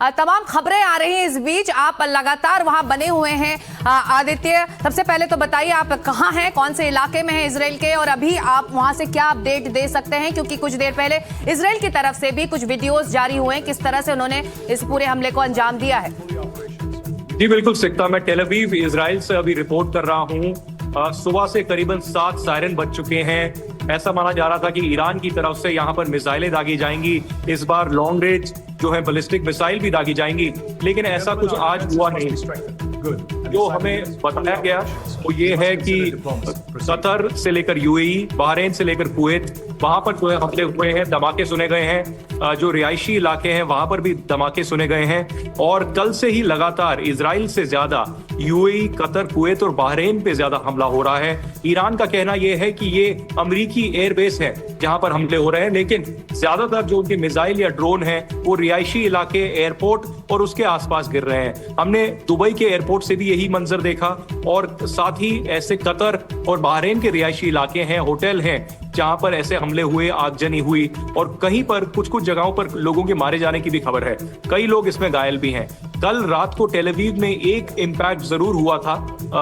तमाम खबरें आ रही हैं इस बीच, आप लगातार वहां बने हुए हैं। आदित्य, सबसे पहले तो बताइए आप कहां हैं, कौन से इलाके में हैं इजराइल के, और अभी आप वहां से क्या अपडेट दे सकते हैं, क्योंकि कुछ देर पहले इजराइल की तरफ से भी कुछ वीडियोस जारी हुए हैं किस तरह से उन्होंने इस पूरे हमले को अंजाम दिया है। जी बिल्कुल सिकता, मैं टेल अवीव इजराइल से अभी रिपोर्ट कर रहा हूँ। सुबह से करीबन 7 सायरन बज चुके हैं। ऐसा माना जा रहा था कि ईरान की तरफ से यहाँ पर मिसाइलें दागी जाएंगी, इस बार लॉन्ग रेंज जो है बैलिस्टिक मिसाइल भी दागी जाएंगी, लेकिन ऐसा कुछ आज हुआ नहीं। जो हमें बताया गया वो ये है कि कतर से लेकर यूएई, बहरीन से लेकर कुवैत, वहां पर जो है हमले हुए हैं, धमाके सुने गए हैं। जो रिहायशी इलाके हैं वहां पर भी धमाके सुने गए हैं, और कल से ही लगातार इजराइल से ज्यादा यूएई, कतर, कुवैत और बहरीन पे ज्यादा हमला हो रहा है। ईरान का कहना यह है कि ये अमेरिकी एयरबेस है जहां पर हमले हो रहे हैं, लेकिन ज्यादातर जो उनके मिसाइल या ड्रोन है वो रिहायशी इलाके, एयरपोर्ट और उसके आसपास गिर रहे हैं। हमने दुबई के एयरपोर्ट से भी यही मंजर देखा, और साथ ही ऐसे कतर और बहरीन के रिहायशी इलाके हैं, होटल हैं जहां पर ऐसे हमले हुए, आगजनी हुई, और कहीं पर कुछ जगहों पर लोगों के मारे जाने की भी खबर है। कई लोग इसमें घायल भी हैं। कल रात को टेल अवीव में एक इम्पैक्ट जरूर हुआ था,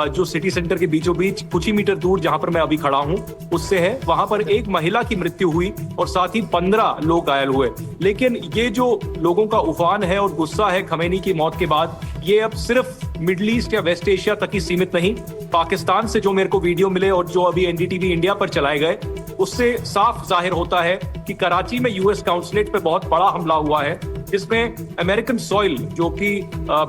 जो सिटी सेंटर के बीचों बीच कुछ ही मीटर दूर जहां पर मैं अभी खड़ा हूं उससे है। वहां पर एक महिला की मृत्यु हुई और साथ ही 15 लोग घायल हुए। लेकिन ये जो लोगों का उफान है और गुस्सा है खमेनी की मौत के बाद, ये अब सिर्फ मिडिल ईस्ट या वेस्ट एशिया तक ही सीमित नहीं। पाकिस्तान से जो मेरे को वीडियो मिले और जो अभी एनडीटीवी इंडिया पर चलाए गए, उससे साफ जाहिर होता है कि कराची में यूएस काउंसलेट पे बहुत बड़ा हमला हुआ है, जिसमें अमेरिकन सॉइल जो कि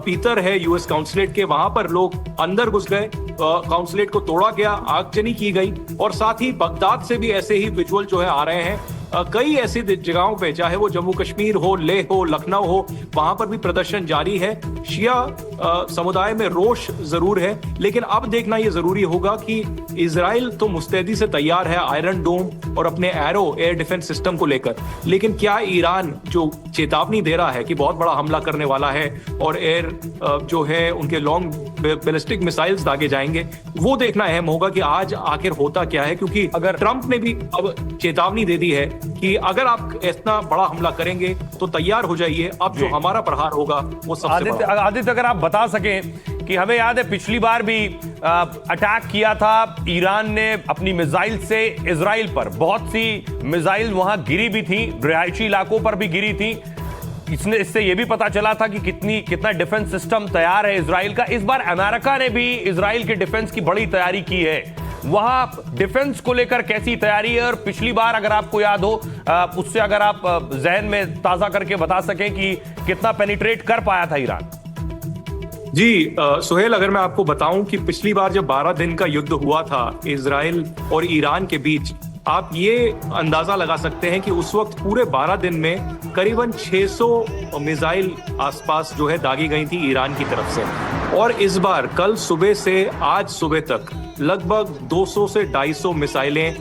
भीतर है यूएस काउंसलेट के, वहां पर लोग अंदर घुस गए, काउंसलेट को तोड़ा गया, आगजनी की गई, और साथ ही बगदाद से भी ऐसे ही विजुअल जो है आ रहे हैं। कई ऐसी जगहों पे, चाहे वो जम्मू कश्मीर हो, लेह हो, लखनऊ हो, वहां पर भी प्रदर्शन जारी है। शिया समुदाय में रोष जरूर है, लेकिन अब देखना ये जरूरी होगा कि इजराइल तो मुस्तैदी से तैयार है आयरन डोम और अपने एरो एयर डिफेंस सिस्टम को लेकर, लेकिन क्या ईरान जो चेतावनी दे रहा है कि बहुत बड़ा हमला करने वाला है और एयर जो है उनके लॉन्ग बैलिस्टिक मिसाइल्स दागे जाएंगे, वो देखना अहम होगा कि आज आखिर होता क्या है। क्योंकि अगर ट्रंप ने भी अब चेतावनी दे दी है कि अगर आप इतना बड़ा हमला करेंगे तो तैयार हो जाइए, अब जो हमारा प्रहार होगा वो सबसे बड़ा। आदित्य, अगर आप बता सकें कि हमें याद है पिछली बार भी अटैक किया था ईरान ने अपनी मिसाइल से इजराइल पर, बहुत सी मिसाइल वहां गिरी भी थी, रिहायशी इलाकों पर भी गिरी थी। इससे यह भी पता चला था कि कितना डिफेंस सिस्टम तैयार है इजराइल का। इस बार अमेरिका ने भी इजराइल के डिफेंस की बड़ी तैयारी की है, वहां डिफेंस को लेकर कैसी तैयारी है? और पिछली बार अगर आपको याद हो, उससे अगर आप जहन में ताजा करके बता सकें कि कितना पेनिट्रेट कर पाया था ईरान। जी सुहेल, अगर मैं आपको बताऊं कि पिछली बार जब 12 दिन का युद्ध हुआ था इजराइल और ईरान के बीच, आप ये अंदाजा लगा सकते हैं कि उस वक्त पूरे 12 दिन में करीबन 600 मिसाइल आसपास जो है दागी गई थी ईरान की तरफ से। और इस बार कल सुबह से आज सुबह तक लगभग 200 से 250 मिसाइलें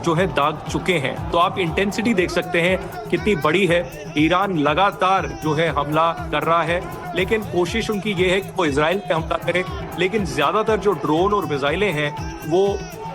जो है दाग चुके हैं। तो आप इंटेंसिटी देख सकते हैं कितनी बड़ी है। ईरान लगातार जो है हमला कर रहा है, लेकिन कोशिश उनकी ये है कि वो इजराइल पे हमला करे, लेकिन ज्यादातर जो ड्रोन और मिसाइलें हैं वो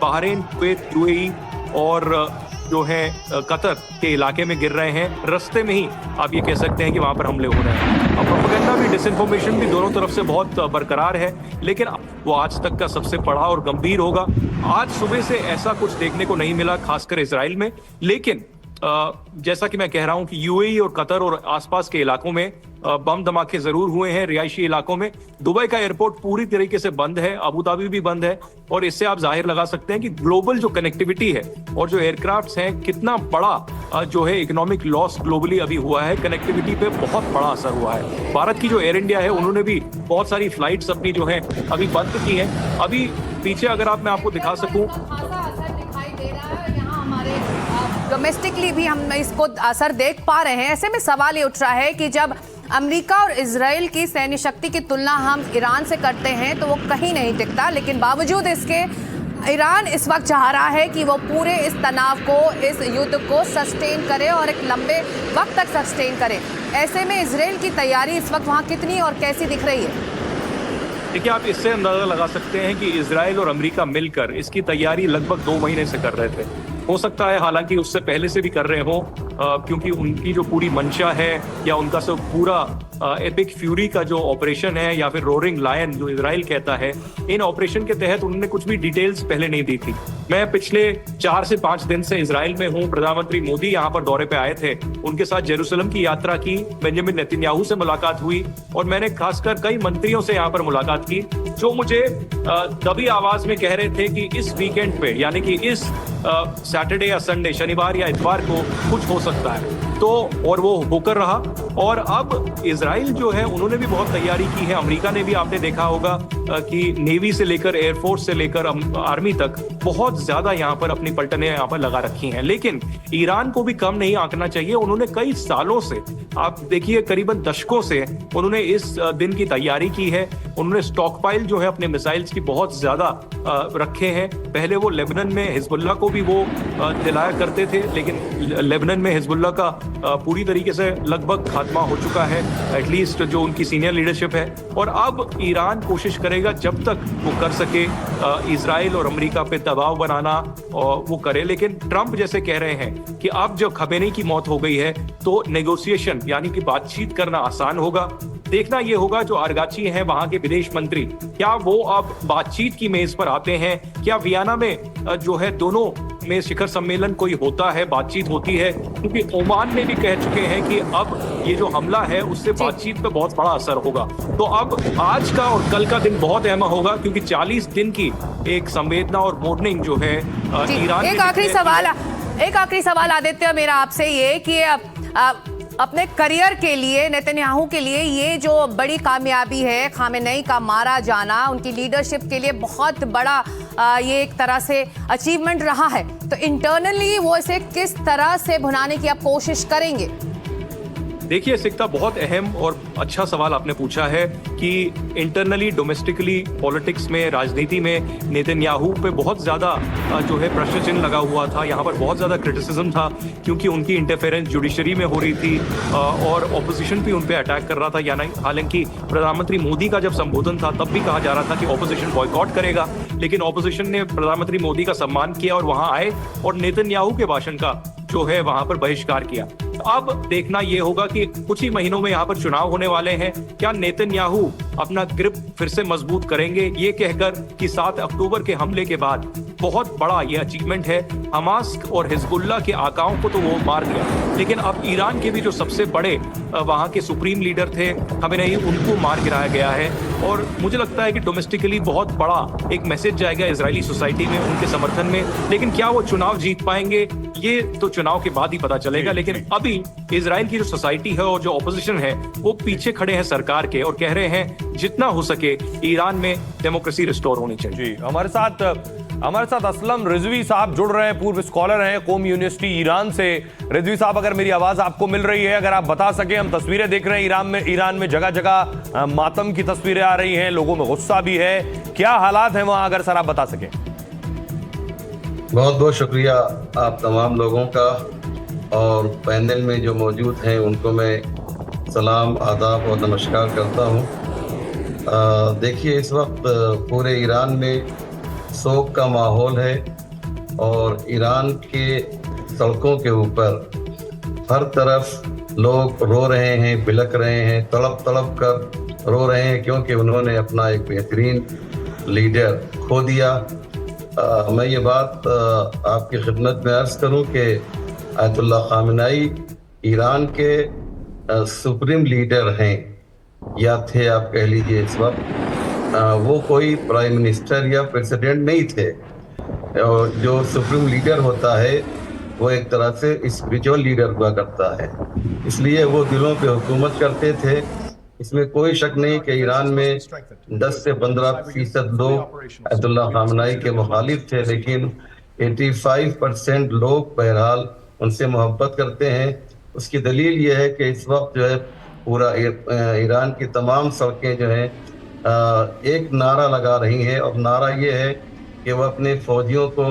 बहरीन, कुवैत, यूएई और जो है कतर के इलाके में गिर रहे हैं। रास्ते में ही आप ये कह सकते हैं कि वहां पर हमले हो रहे हैं। अब प्रोपेगेंडा भी, डिसइंफॉर्मेशन भी दोनों तरफ से बहुत बरकरार है, लेकिन वो आज तक का सबसे बड़ा और गंभीर होगा। आज सुबह से ऐसा कुछ देखने को नहीं मिला, खासकर इजराइल में, लेकिन जैसा कि मैं कह रहा हूं कि यूएई और कतर और आसपास के इलाकों में बम धमाके जरूर हुए हैं, रिहायशी इलाकों में। दुबई का एयरपोर्ट पूरी तरीके से बंद है, अबू धाबी भी बंद है, और इससे आप जाहिर लगा सकते हैं कि ग्लोबल जो कनेक्टिविटी है और जो एयरक्राफ्ट्स हैं, कितना बड़ा जो है इकोनॉमिक लॉस ग्लोबली अभी हुआ है, कनेक्टिविटी पे बहुत बड़ा असर हुआ है। भारत की जो एयर इंडिया है, उन्होंने भी बहुत सारी फ्लाइट्स अपनी जो है अभी बंद की हैं। अभी पीछे अगर मैं आपको दिखा सकूं, डोमेस्टिकली भी हम इसको असर देख पा रहे हैं। ऐसे में सवाल ये उठ रहा है कि जब अमेरिका और इजराइल की सैन्य शक्ति की तुलना हम ईरान से करते हैं तो वो कहीं नहीं टिकता, लेकिन बावजूद इसके ईरान इस वक्त चाह रहा है कि वो पूरे इस तनाव को, इस युद्ध को सस्टेन करे और एक लंबे वक्त तक सस्टेन करे। ऐसे में इजराइल की तैयारी इस वक्त वहाँ कितनी और कैसी दिख रही है? देखिए, आप इससे अंदाजा लगा सकते हैं कि इजराइल और अमेरिका मिलकर इसकी तैयारी लगभग 2 महीने से कर रहे थे, हो सकता है हालांकि उससे पहले से भी कर रहे हो, क्योंकि उनकी जो पूरी मंशा है या उनका सब पूरा एपिक फ्यूरी का जो ऑपरेशन है या फिर रोरिंग लायन जो इजराइल कहता है, इन ऑपरेशन के तहत उन्होंने कुछ भी डिटेल्स पहले नहीं दी थी। मैं पिछले 4 से 5 दिन से इजराइल में हूं। प्रधानमंत्री मोदी यहाँ पर दौरे पे आए थे, उनके साथ जेरूसलम की यात्रा की, बेंजामिन नेतन्याहू से मुलाकात हुई और मैंने खासकर कई मंत्रियों से यहाँ पर मुलाकात की जो मुझे दबी आवाज में कह रहे थे कि इस वीकेंड पे यानी कि इस सैटरडे या संडे, शनिवार या इतवार को कुछ हो सकता है। तो और वो होकर रहा। और अब इजराइल जो है उन्होंने भी बहुत तैयारी की है। अमेरिका ने भी, आपने देखा होगा कि नेवी से लेकर एयरफोर्स से लेकर आर्मी तक बहुत ज्यादा यहाँ पर अपनी पलटनें यहाँ पर लगा रखी हैं। लेकिन ईरान को भी कम नहीं आंकना चाहिए। उन्होंने कई सालों से, आप देखिए करीबन दशकों से उन्होंने इस दिन की तैयारी की है। उन्होंने स्टॉकपाइल जो है अपने मिसाइल्स की बहुत ज्यादा रखे हैं। पहले वो लेबनान में हिजबुल्लाह को भी वो दिलाया करते थे, लेकिन लेबनान में हिजबुल्लाह का पूरी तरीके से लगभग खात्मा हो चुका है, एटलीस्ट जो उनकी सीनियर लीडरशिप है। और अब ईरान कोशिश करेगा जब तक वो कर सके इजराइल और अमेरिका पे दबाव बनाना और वो करे। लेकिन ट्रंप जैसे कह रहे हैं कि अब जब खमेनी की मौत हो गई है तो नेगोशिएशन यानी कि बातचीत करना आसान होगा। देखना ये होगा जो अरगाची हैं वहां के विदेश मंत्री, क्या वो अब बातचीत की मेज पर आते हैं? क्या वियना में जो है दोनों में शिखर सम्मेलन कोई होता है, बातचीत होती है? क्योंकि ओमान में भी कह चुके हैं कि अब ये जो हमला है उससे बातचीत पे बहुत बड़ा असर होगा। तो अब आज का और कल का दिन बहुत अहम होगा, क्योंकि 40 दिन की एक संवेदना और मोर्निंग जो है ईरान। एक आखिरी सवाल आदित्य मेरा आपसे ये कि अपने करियर के लिए, नेतन्याहू के लिए ये जो बड़ी कामयाबी है, खामेनेई का मारा जाना उनकी लीडरशिप के लिए बहुत बड़ा ये एक तरह से अचीवमेंट रहा है। तो इंटरनली वो इसे किस तरह से भुनाने की आप कोशिश करेंगे? देखिए सिकता, बहुत अहम और अच्छा सवाल आपने पूछा है कि इंटरनली, डोमेस्टिकली, पॉलिटिक्स में, राजनीति में नेतन्याहू पे बहुत ज़्यादा जो है प्रश्न चिन्ह लगा हुआ था। यहाँ पर बहुत ज़्यादा क्रिटिसिज्म था क्योंकि उनकी इंटरफेरेंस जुडिशरी में हो रही थी और ऑपोजिशन भी उन पे अटैक कर रहा था। यानी हालांकि प्रधानमंत्री मोदी का जब संबोधन था तब भी कहा जा रहा था कि ऑपोजिशन बॉयकॉट करेगा, लेकिन ऑपोजिशन ने प्रधानमंत्री मोदी का सम्मान किया और वहाँ आए और नेतन्याहू के भाषण का जो है वहां पर बहिष्कार किया। अब देखना यह होगा कि कुछ ही महीनों में यहाँ पर चुनाव होने वाले हैं। क्या नेतन्याहू अपना ग्रिप फिर से मजबूत करेंगे, ये कहकर कि 7 अक्टूबर के हमले के बाद बहुत बड़ा ये अचीवमेंट है। हमास और हिजबुल्लाह के आकाओं को तो वो मार दिया, लेकिन अब ईरान के भी जो सबसे बड़े वहाँ के सुप्रीम लीडर थे खमेनेई, उनको मार गिराया गया है। और मुझे लगता है कि डोमेस्टिकली बहुत बड़ा एक मैसेज जाएगा इजरायली सोसाइटी में उनके समर्थन में। लेकिन क्या वो चुनाव जीत पाएंगे, ये तो चुनाव के बाद ही पता चलेगा। लेकिन अभी इजराइल की जो सोसाइटी है और जो ऑपोजिशन है वो पीछे खड़े हैं सरकार के और कह रहे हैं जितना हो सके ईरान में डेमोक्रेसी रिस्टोर होनी चाहिए। जी, हमारे साथ असलम रिजवी साहब जुड़ रहे हैं, पूर्व स्कॉलर हैं कौम यूनिवर्सिटी ईरान से। रिजवी साहब, अगर मेरी आवाज आपको मिल रही है, अगर आप बता सके, हम तस्वीरें देख रहे हैं ईरान में जगह जगह मातम की तस्वीरें आ रही हैं, लोगों में गुस्सा भी है, क्या हालात हैं वहां, अगर सर आप बता सकें। बहुत बहुत शुक्रिया आप तमाम लोगों का, और पैनल में जो मौजूद हैं उनको मैं सलाम, आदाब और नमस्कार करता हूँ। देखिए, इस वक्त पूरे ईरान में शोक का माहौल है और ईरान के सड़कों के ऊपर हर तरफ लोग रो रहे हैं, बिलख रहे हैं, तड़प तड़प कर रो रहे हैं, क्योंकि उन्होंने अपना एक बेहतरीन लीडर खो दिया। मैं ये बात आपकी खिदमत में अर्ज़ करूं कि आयतुल्लाह खामेनेई ईरान के सुप्रीम लीडर हैं, या थे आप कह लीजिए इस वक्त। वो कोई प्राइम मिनिस्टर या प्रेसिडेंट नहीं थे। और जो सुप्रीम लीडर होता है वो एक तरह से स्पिरिचुअल लीडर हुआ करता है, इसलिए वो दिलों पे हुकूमत करते थे। इसमें कोई शक नहीं कि ईरान में 10 से 15% लोग आयतुल्लाह खामेनेई के मुखालिफ थे, लेकिन 85% लोग बहरहाल उनसे मोहब्बत करते हैं। उसकी दलील ये है कि इस वक्त जो है पूरा ईरान की तमाम सड़कें जो हैं एक नारा लगा रही हैं, और नारा ये है कि वह अपने फौजियों को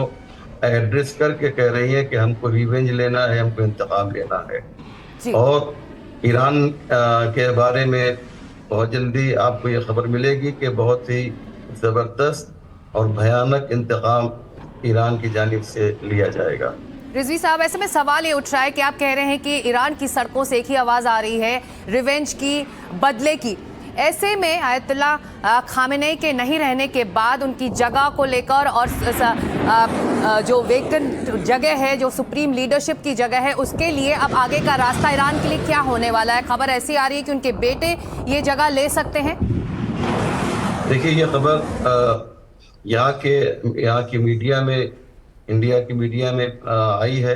एड्रेस करके कह रही है कि हमको रिवेंज लेना है, हमको इंतकाम लेना है। और ईरान के बारे में बहुत जल्दी आपको ये खबर मिलेगी कि बहुत ही ज़बरदस्त और भयानक इंतकाम ईरान की जानिब से लिया जाएगा। रिजवी साहब, ऐसे में सवाल ये उठ रहा है कि आप कह रहे हैं कि ईरान की सड़कों से एक ही आवाज़ आ रही है, रिवेंज की, बदले की। ऐसे में आयतुल्लाह खामेनेई के नहीं रहने के बाद उनकी जगह को लेकर और जो वेकेंट जगह है, जो सुप्रीम लीडरशिप की जगह है, उसके लिए अब आगे का रास्ता ईरान के लिए क्या होने वाला है? खबर ऐसी आ रही है कि उनके बेटे ये जगह ले सकते हैं। देखिए, ये खबर यहाँ की मीडिया में, इंडिया की मीडिया में आई है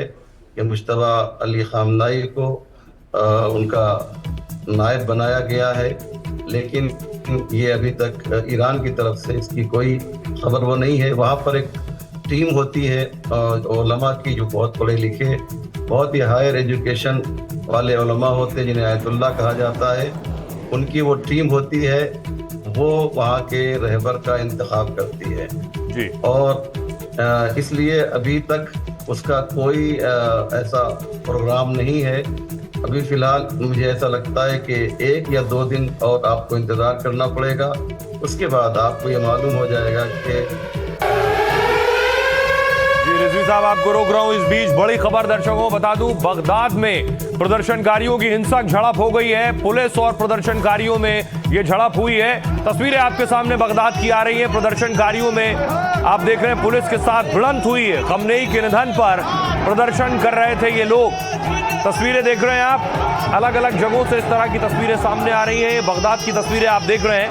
कि मुश्तबा अली खामनेई को उनका नायब बनाया गया है, लेकिन ये अभी तक ईरान की तरफ से इसकी कोई खबर वो नहीं है। वहाँ पर एक टीम होती है उलमा की, जो बहुत पढ़े लिखे, बहुत ही हायर एजुकेशन वाले उलमा होते हैं, जिन्हें आयतुल्लाह कहा जाता है। उनकी वो टीम होती है, वो वहाँ के रहबर का इंतखाब करती है जी। और इसलिए अभी तक उसका कोई ऐसा प्रोग्राम नहीं है। अभी फिलहाल मुझे ऐसा लगता है कि 1 या 2 दिन और आपको इंतज़ार करना पड़ेगा, उसके बाद आपको ये मालूम हो जाएगा कि। जी रिजवी साहब, आपको रोक रहा हूं इस बीच। बड़ी खबर दर्शकों बता दूं, बगदाद में प्रदर्शनकारियों की हिंसक झड़प हो गई है। पुलिस और प्रदर्शनकारियों में ये झड़प हुई है। तस्वीरें आपके सामने बगदाद की आ रही है। प्रदर्शनकारियों में आप देख रहे हैं पुलिस के साथ भिड़ंत हुई है। खमनेई के निधन पर प्रदर्शन कर रहे थे ये लोग। तस्वीरें देख रहे हैं आप, अलग अलग जगहों से इस तरह की तस्वीरें सामने आ रही हैं। बगदाद की तस्वीरें आप देख रहे हैं।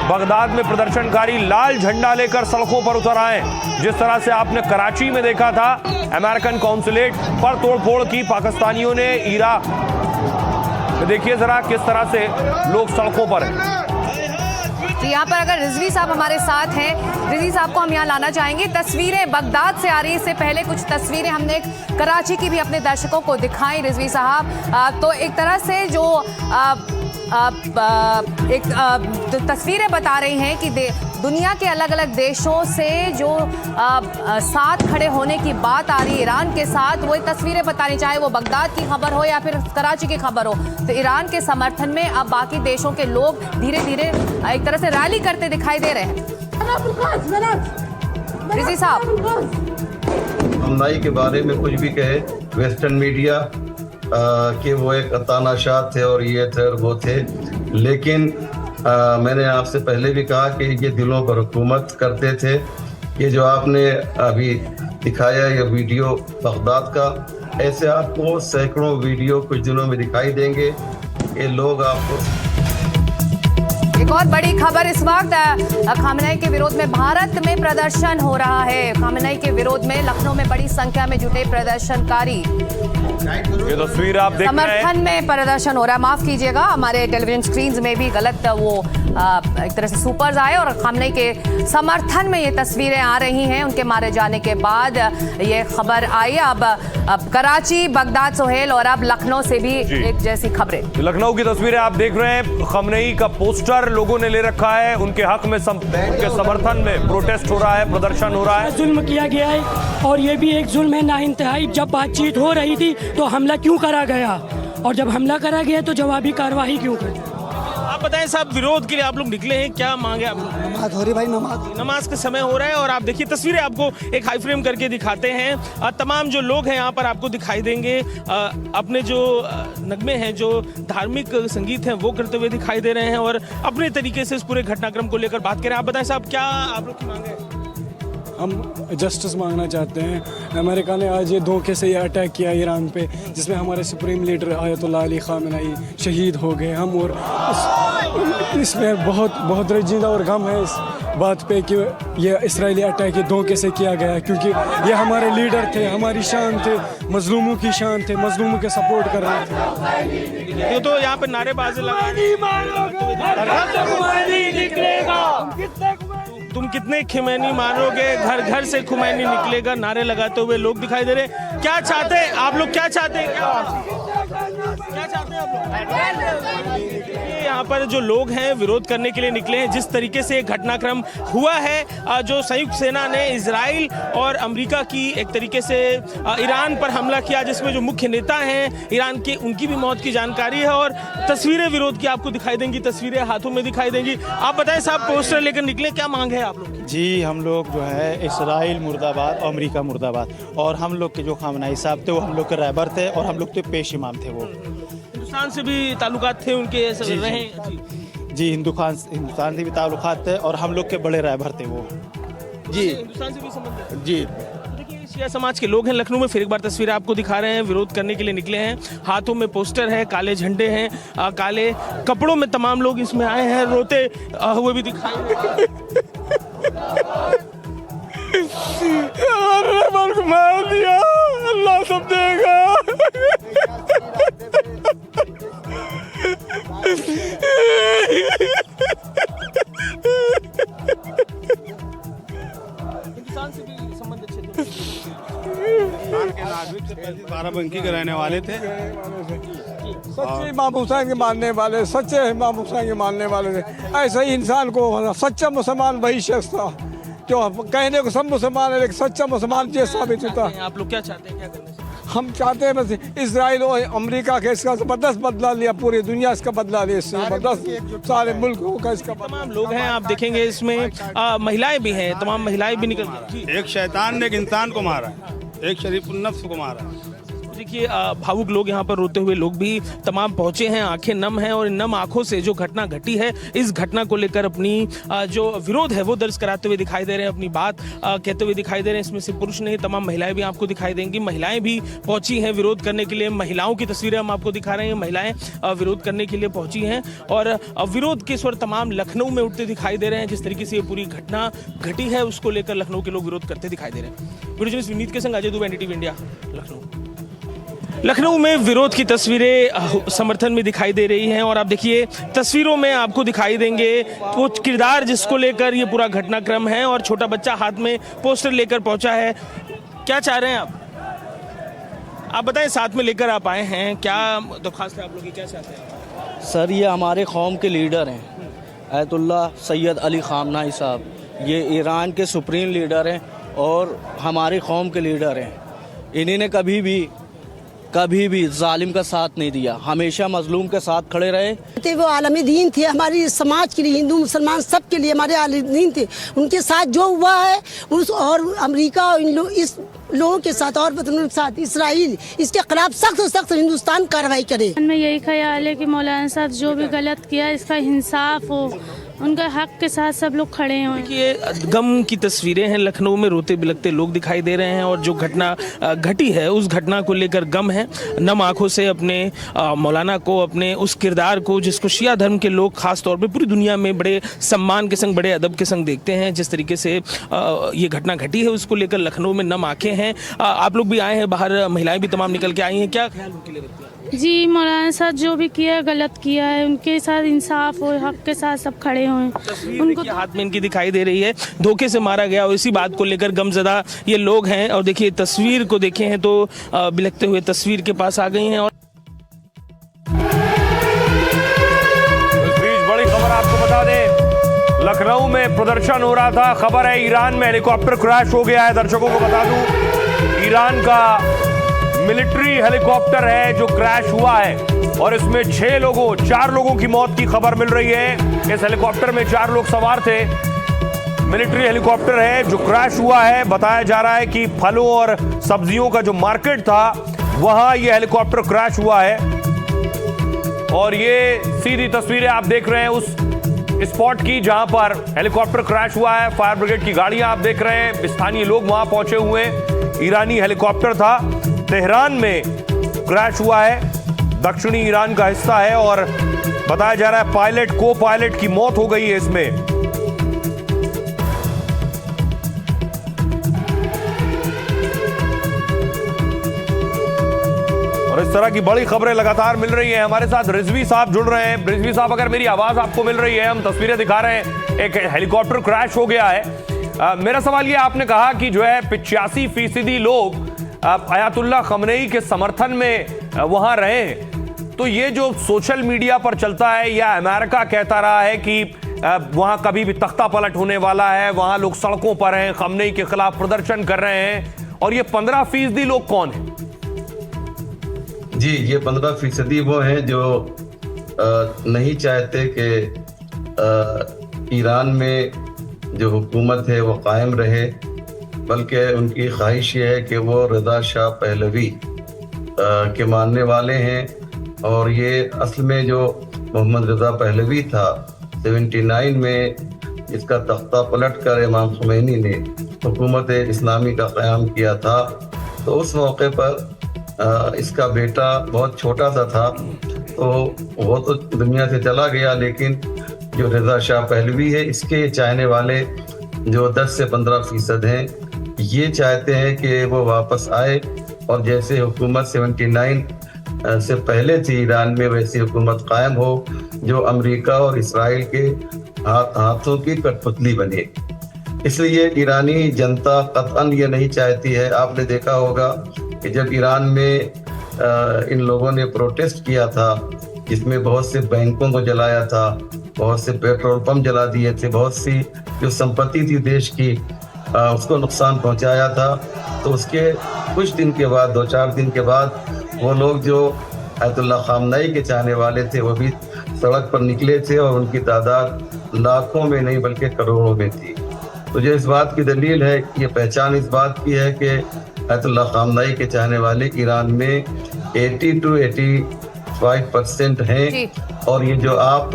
बगदाद में प्रदर्शनकारी लाल झंडा लेकर सड़कों पर उतर आए। जिस तरह से आपने कराची में देखा था, अमेरिकन कॉन्सुलेट पर तोड़फोड़ की पाकिस्तानियों ने इराक में। देखिए जरा किस तरह से लोग सड़कों पर हैं। तो यहाँ पर अगर रिजवी साहब हमारे साथ हैं, रिजवी साहब को हम यहाँ लाना चाहेंगे। तस्वीरें बगदाद से आ रही है। इससे पहले कुछ तस्वीरें हमने कराची की भी अपने दर्शकों को दिखाई रिजवी साहब। तो एक तरह से जो तस्वीरें बता रही हैं कि दुनिया के अलग अलग देशों से जो साथ खड़े होने की बात आ रही है ईरान के साथ, वो तस्वीरें बतानी, चाहे वो बगदाद की खबर हो या फिर कराची की खबर हो। तो ईरान के समर्थन में अब बाकी देशों के लोग धीरे धीरे एक तरह से रैली करते दिखाई दे रहे हैं। रिजवी साहब, खामनेई के बारे में कुछ भी कहे वेस्टर्न मीडिया कि वो एक तानाशाह थे और ये थे और वो थे, लेकिन मैंने आपसे पहले भी कहा कि ये दिलों पर हुकूमत करते थे। ये जो आपने अभी दिखाया ये वीडियो बगदाद का, ऐसे आपको सैकड़ों वीडियो कुछ दिनों में दिखाई देंगे। ये लोग आपको। एक और बड़ी खबर इस वक्त, खामनेई के विरोध में भारत में प्रदर्शन हो रहा है। खामनेई के विरोध में लखनऊ में बड़ी संख्या में जुटे प्रदर्शनकारी। ये तस्वीर आप देख रहे हैं, समर्थन में प्रदर्शन हो रहा है। माफ कीजिएगा, हमारे टेलीविजन स्क्रीन में भी गलत वो एक तरह से सुपर्स आए और खामनेई के समर्थन में ये तस्वीरें आ रही हैं। उनके मारे जाने के बाद ये खबर आई। अब कराची, बगदाद, सोहेल और अब लखनऊ से भी एक जैसी खबरें। लखनऊ की तस्वीरें आप देख रहे हैं। खमनेई का पोस्टर लोगों ने ले रखा है। उनके हक में, उनके समर्थन में प्रोटेस्ट हो रहा है, प्रदर्शन हो रहा है। जुल्म किया गया है और ये भी एक जुल्म है नाइंतहाई। जब बातचीत हो रही थी तो हमला क्यों करा गया, और जब हमला करा गया तो जवाबी कार्रवाई क्यों करी? आप बताएं साहब, विरोध के लिए आप लोग निकले हैं, क्या मांगे आप? नमाज हो रही भाई, नमाज का समय हो रहा है और आप देखिए तस्वीरें आपको एक हाई फ्रेम करके दिखाते हैं। तमाम जो लोग हैं यहाँ पर आपको दिखाई देंगे, अपने जो नगमे हैं, जो धार्मिक संगीत हैं वो करते हुए दिखाई दे रहे हैं और अपने तरीके से इस पूरे घटनाक्रम को लेकर बात करें। आप बताएं साहब, क्या आप लोग की मांग है? हम जस्टिस मांगना चाहते हैं। अमेरिका ने आज ये धोखे से ये अटैक किया ईरान पे, जिसमें हमारे supreme leader Ayatollah Ali Khamenei शहीद हो गए। हम और इसमें बहुत रंजीदा और गम है इस बात पे कि ये इसराइली अटैक ये धोखे से किया गया, क्योंकि ये हमारे लीडर थे, हमारी शान थे, मजलूमों की शान थे, मजलूमों के सपोर्ट कर रहे थे। तो यहाँ पे नारेबाजी तुम कितने खुमैनी मारोगे, घर घर से खुमैनी निकलेगा, नारे लगाते हुए लोग दिखाई दे रहे। क्या चाहते हैं आप लोग, क्या चाहते हैं, क्या चाहते हैं आप लोग? यहाँ पर जो लोग हैं विरोध करने के लिए निकले हैं। जिस तरीके से घटनाक्रम हुआ है, जो संयुक्त सेना ने इजराइल और अमेरिका की एक तरीके से ईरान पर हमला किया, जिसमें जो मुख्य नेता हैं ईरान के, उनकी भी मौत की जानकारी है। और तस्वीरें विरोध की आपको दिखाई देंगी, तस्वीरें हाथों में दिखाई देंगी। आप बताएं साहब, पोस्टर लेकर निकले, क्या मांग है आप लोग की? जी, हम लोग जो है इस्राइल मुर्दाबाद और अमेरिका मुर्दाबाद, और हम लोग के जो खामनाई साहब थे वो हम लोग के रहबर थे और हम लोग तो पेश इमाम थे। वो हिंदुस्तान से भी ताल्लुकात थे उनके रहे? जी, हिंदुस्तान से भी ताल्लुकात थे और हम लोग के बड़े रहबर थे वो। जी, हिंदुस्तान से भी संबंध? जी। देखिए, शिया समाज के लोग हैं लखनऊ में, फिर एक बार तस्वीरें आपको दिखा रहे हैं। विरोध करने के लिए निकले हैं, हाथों में पोस्टर है, काले झंडे हैं, काले कपड़ों में तमाम लोग इसमें आए हैं, रोते हुए भी दिखाई मार दिया, अल्लाह सब देगा। हिंदुस्तान से भी संबंध अच्छे थे, बाराबंकी के रहने वाले थे, सच्चे इमाम हुसैन के मानने वाले, सच्चे इमाम हुसैन के मानने वाले थे। ऐसा ही इंसान को सच्चा मुसलमान वही शख्स था जो कहने को सब मुसलमान है लेकिन सच्चा मुसलमान ये साबित होता। आप लोग क्या चाहते हैं, क्या करना चाहिए? हम चाहते हैं बस इजराइल और अमेरिका के इसका ज़बरदस्त बदला लिया, पूरी दुनिया इसका बदला लिया, इससे ज़बरदस्त सारे मुल्कों का इसका तमाम लोग हैं, आप देखेंगे इसमें महिलाएं भी हैं, तमाम महिलाएं भी निकल गई। एक शैतान ने एक इंसान को मारा है, एक शरीफुल नफ्स को मारा है। देखिए, भावुक लोग यहाँ पर रोते हुए लोग भी तमाम पहुंचे हैं, आंखें नम हैं और इन नम आंखों से जो घटना घटी है, इस घटना को लेकर अपनी जो विरोध है वो दर्ज कराते हुए दिखाई दे रहे हैं, अपनी बात कहते हुए दिखाई दे रहे हैं। इसमें से पुरुष नहीं, तमाम महिलाएं भी आपको दिखाई देंगी। महिलाएं भी पहुंची हैं विरोध करने के लिए, महिलाओं की तस्वीरें हम आपको दिखा रहे हैं। महिलाएं विरोध करने के लिए पहुंची हैं और विरोध के स्वर तमाम लखनऊ में उठते दिखाई दे रहे हैं। जिस तरीके से ये पूरी घटना घटी है उसको लेकर लखनऊ के लोग विरोध करते दिखाई दे रहे हैं। वीडियो जर्नलिस्ट विनीत के संग अजय दुबे, NDTV इंडिया, लखनऊ। लखनऊ में विरोध की तस्वीरें समर्थन में दिखाई दे रही हैं और आप देखिए तस्वीरों में आपको दिखाई देंगे वो किरदार जिसको लेकर ये पूरा घटनाक्रम है और छोटा बच्चा हाथ में पोस्टर लेकर पहुंचा है। क्या चाह रहे हैं आप बताएं, साथ में लेकर आप आए हैं, क्या दरख्वास्त है आप लोग की, क्या चाहते हैं? सर, ये हमारे कौम के लीडर हैं, आयतुल्लाह सैयद अली खामनाई साहब, ये ईरान के सुप्रीम लीडर हैं और हमारी कौम के लीडर हैं। इन्होंने कभी भी जालिम का साथ नहीं दिया, हमेशा मजलूम के साथ खड़े रहे। वो आलमी दीन थे हमारी समाज के लिए, हिंदू मुसलमान सब के लिए हमारे आलमी दीन थे। उनके साथ जो हुआ है उस और अमेरिका और इस लोगों के साथ और वतनों के साथ इसराइल, इसके खिलाफ सख्त से सख्त हिंदुस्तान कार्रवाई करे। में यही ख्याल है कि मौलाना साहब जो भी गलत किया इसका इंसाफ हो, उनका हक के साथ सब लोग खड़े हैं। देखिए, गम की तस्वीरें हैं, लखनऊ में रोते बिलखते लोग दिखाई दे रहे हैं और जो घटना घटी है उस घटना को लेकर गम है। नम आंखों से अपने मौलाना को, अपने उस किरदार को जिसको शिया धर्म के लोग खास तौर पे पूरी दुनिया में बड़े सम्मान के संग, बड़े अदब के संग देखते हैं, जिस तरीके से ये घटना घटी है उसको लेकर लखनऊ में नम आंखें हैं। आप लोग भी आए हैं बाहर, महिलाएं भी तमाम निकल के आई हैं, क्या ख्याल उनके लिए रखते हैं? जी, मौलाना साहब जो भी किया गलत किया है, उनके साथ इंसाफ हो, हक के साथ सब खड़े हों। उनको हाथ में इनकी दिखाई दे रही है, धोखे से मारा गया और इसी बात को लेकर गमजदा ये लोग हैं। और देखिए तस्वीर को देखे हैं तो बिलखते हुए तस्वीर के पास आ गई हैं। और इस बीच बड़ी खबर आपको बता दें, लखनऊ में प्रदर्शन हो रहा था। खबर है ईरान में हेलीकॉप्टर क्रैश हो गया है। दर्शकों को बता दूं, ईरान का मिलिट्री हेलीकॉप्टर है जो क्रैश हुआ है और इसमें 4 लोगों की मौत की खबर मिल रही है। इस हेलीकॉप्टर में 4 लोग सवार थे। मिलिट्री हेलीकॉप्टर है जो क्रैश हुआ है। बताया जा रहा है कि फलों और सब्जियों का जो मार्केट था वहां यह हेलीकॉप्टर क्रैश हुआ है और ये सीधी तस्वीरें आप देख रहे हैं उस स्पॉट की जहां पर हेलीकॉप्टर क्रैश हुआ है। फायर ब्रिगेड की गाड़ियां आप देख रहे हैं, स्थानीय लोग वहां पहुंचे हुए। ईरानी हेलीकॉप्टर था, तेहरान में क्रैश हुआ है, दक्षिणी ईरान का हिस्सा है और बताया जा रहा है पायलट, को पायलट की मौत हो गई है इसमें। और इस तरह की बड़ी खबरें लगातार मिल रही हैं। हमारे साथ रिजवी साहब जुड़ रहे हैं। रिजवी साहब, अगर मेरी आवाज आपको मिल रही है, हम तस्वीरें दिखा रहे हैं, एक हेलीकॉप्टर क्रैश हो गया है। मेरा सवाल ये, आपने कहा कि जो है 85% लोग आयतुल्लाह खमनेई के समर्थन में वहां रहे हैं, तो ये जो सोशल मीडिया पर चलता है या अमेरिका कहता रहा है कि वहां कभी भी तख्ता पलट होने वाला है, वहां लोग सड़कों पर हैं, खमनेई के खिलाफ प्रदर्शन कर रहे हैं, और ये 15% लोग कौन हैं? जी, ये 15% वो हैं जो नहीं चाहते कि ईरान में जो हुकूमत है वो कायम रहे, बल्कि उनकी ख्वाहिश ये है कि वो रज़ा शाह पहलवी के मानने वाले हैं। और ये असल में जो मोहम्मद रज़ा पहलवी था 79 में इसका तख्ता पलट कर इमाम खुमैनी ने हुकूमत इस्लामी का क़याम किया था, तो उस मौके पर इसका बेटा बहुत छोटा सा था, तो वो तो दुनिया से चला गया, लेकिन जो रज़ा शाह पहलवी है इसके चाहने वाले जो 10 से 15% हैं, ये चाहते हैं कि वो वापस आए और जैसे हुकूमत 79 से पहले थी ईरान में वैसी हुकूमत कायम हो जो अमेरिका और इसराइल के हाथों की कठपुतली बने। इसलिए ईरानी जनता कतअन ये नहीं चाहती है। आपने देखा होगा कि जब ईरान में इन लोगों ने प्रोटेस्ट किया था, जिसमें बहुत से बैंकों को जलाया था, बहुत से पेट्रोल पंप जला दिए थे, बहुत सी जो संपत्ति थी देश की उसको नुकसान पहुंचाया था, तो उसके कुछ दिन के बाद 2-4 दिन के बाद वो लोग जो अयतुल्लाह खामनेई के चाहने वाले थे वो भी सड़क पर निकले थे और उनकी तादाद लाखों में नहीं बल्कि करोड़ों में थी। तो जो इस बात की दलील है, ये पहचान इस बात की है कि अयतुल्लाह खामनेई के चाहने वाले ईरान में 80 to 85% हैं, और ये जो आप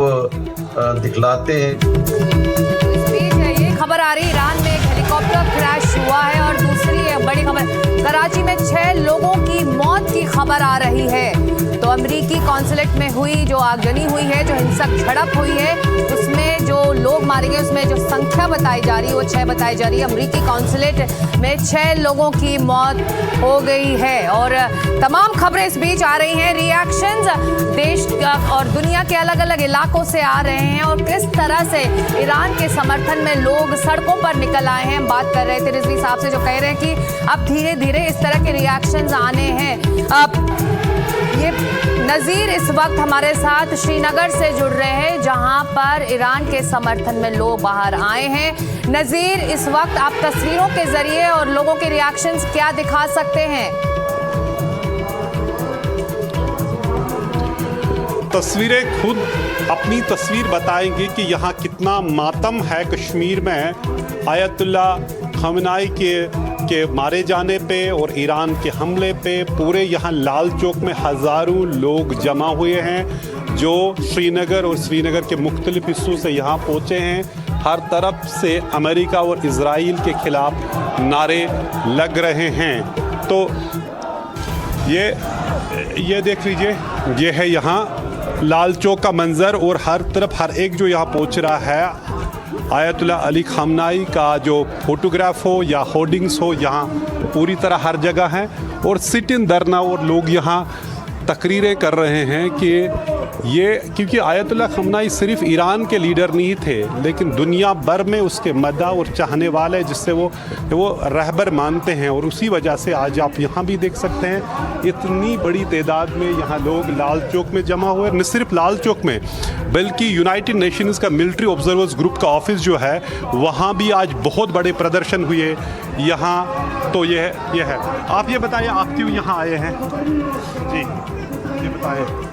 दिखलाते हैं। इस बीच ये खबर आ रही, ईरान में एक हेलीकॉप्टर क्रैश हुआ है, और दूसरी बड़ी खबर, कराची में 6 लोगों की मौत की खबर आ रही है। तो अमेरिकी कॉन्सुलेट में हुई जो आगजनी हुई है, जो हिंसक झड़प हुई है, उसमें जो लोग मारे गए उसमें जो संख्या बताई जा रही है वो 6 बताई जा रही है। अमेरिकी कॉन्सुलेट में 6 लोगों की मौत हो गई है। और तमाम खबरें इस बीच आ रही हैं, रिएक्शंस देश और दुनिया के अलग अलग इलाकों से आ रहे हैं, और किस तरह से ईरान के समर्थन में लोग सड़कों पर निकल आए हैं। बात कर रहे थे रिजवी साहब से, जो कह रहे हैं कि अब धीरे धीरे इस तरह के रिएक्शंस आने हैं। अब ये नज़ीर इस वक्त हमारे साथ श्रीनगर से जुड़ रहे हैं, जहां पर ईरान के समर्थन में लोग बाहर आए हैं। नज़ीर, इस वक्त आप तस्वीरों के जरिए और लोगों के रिएक्शंस क्या दिखा सकते हैं? तस्वीरें खुद अपनी तस्वीर बताएंगी कि यहाँ कितना मातम है कश्मीर में आयतुल्लाह खामनेई के मारे जाने पे और ईरान के हमले पे। पूरे यहाँ लाल चौक में हज़ारों लोग जमा हुए हैं जो श्रीनगर और श्रीनगर के मुख्तलिफ हिस्सों से यहाँ पहुँचे हैं। हर तरफ से अमेरिका और इजराइल के खिलाफ नारे लग रहे हैं। तो ये देख लीजिए, ये है यहाँ लाल चौक का मंजर, और हर तरफ हर एक जो यहाँ पहुँच रहा है आयतुल्लाह अली खामनेई का जो फोटोग्राफ हो या होर्डिंग्स हो, यहाँ पूरी तरह हर जगह है। और सिट इन धरना, और लोग यहाँ तकरीरें कर रहे हैं कि ये, क्योंकि आयतुल्लाह खामनेई सिर्फ ईरान के लीडर नहीं थे, लेकिन दुनिया भर में उसके मद्दा और चाहने वाले, जिससे वो रहबर मानते हैं। और उसी वजह से आज आप यहाँ भी देख सकते हैं इतनी बड़ी तादाद में यहाँ लोग लाल चौक में जमा हुए। न सिर्फ लाल चौक में, बल्कि यूनाइटेड नेशंस का मिलिट्री ऑब्जर्वर्स ग्रुप का ऑफिस जो है वहाँ भी आज बहुत बड़े प्रदर्शन हुए यहाँ। तो ये है। आप ये बताइए, आप क्यों यहाँ आए हैं? जी, ये बताइए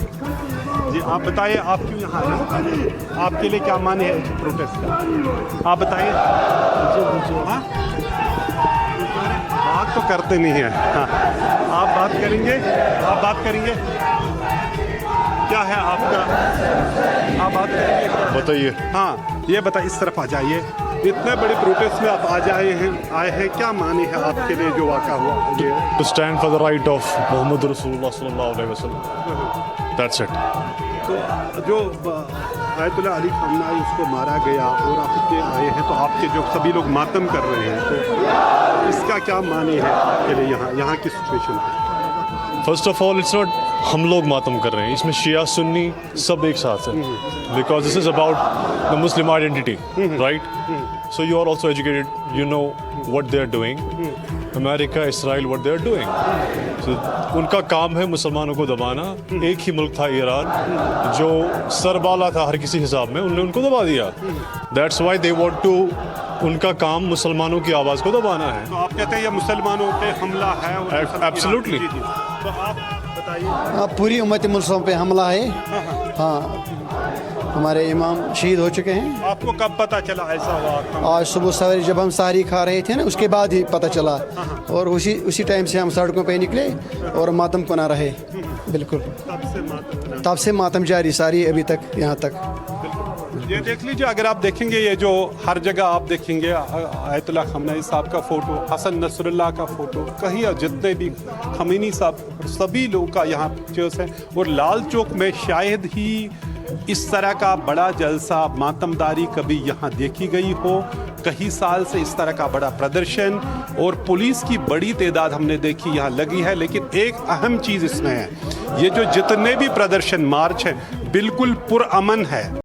जी, आप बताइए आप क्यों यहाँ आए? आपके लिए क्या माने है प्रोटेस्ट का? आप बताइए। हाँ, बात तो करते नहीं है। हाँ, आप बात करेंगे? आप बात करेंगे? क्या है आपका? आप बात करेंगे? बताइए। हाँ, ये बताइए, इस तरफ आ जाइए। इतने बड़े प्रोटेस्ट में आप आए हैं, क्या माने है आपके लिए जो वाक़ा हुआ? To stand for the right of Muhammad रसूलुल्लाह सल्लल्लाहु अलैहि वसल्लम, दैट्स इट। तो जो आयतुल्लाह अली खामनेई उसको मारा गया और आप इतने आए हैं, तो आपके जो सभी लोग मातम कर रहे हैं, तो इसका क्या माने है आपके लिए यहाँ की situation? First of all it's not हम लोग मातम कर रहे हैं, इसमें शिया सुन्नी सब एक साथ है, because this is about the Muslim identity, right? So you are also educated, you know what they are doing, America, Israel, what they are doing. So उनका काम है मुसलमानों को दबाना। एक ही मुल्क था ईरान जो सरबाला था हर किसी हिसाब में, उन्होंने उनको दबा दिया। That's why they want to, उनका काम मुसलमानों की आवाज़ को दबाना है। तो आप कहते हैं ये मुसलमानों पे हमला है? एब्सोल्युटली। तो आप बताइए। पूरी उम्मत मुसलमान पे हमला है। हाँ, हमारे इमाम शहीद हो चुके हैं। आपको कब पता चला ऐसा हुआ? आज सुबह सवेरे जब हम सहरी खा रहे थे ना, उसके बाद ही पता चला, और उसी टाइम से हम सड़कों पे निकले और मातम पना रहे। बिल्कुल, तब से मातम जारी सारी अभी तक, यहाँ तक। ये देख लीजिए, अगर आप देखेंगे ये जो हर जगह आप देखेंगे आयतुल्लाह खमैनी साहब का फ़ोटो, हसन नसरुल्लाह का फ़ोटो, कहीं जितने भी खमैनी साहब सभी लोग का यहाँ पिक्चर्स है। और लाल चौक में शायद ही इस तरह का बड़ा जलसा, मातमदारी कभी यहाँ देखी गई हो। कई साल से इस तरह का बड़ा प्रदर्शन और पुलिस की बड़ी तादाद हमने देखी यहाँ लगी है। लेकिन एक अहम चीज़ इसमें है, ये जो जितने भी प्रदर्शन मार्च हैं बिल्कुल पुरअमन है।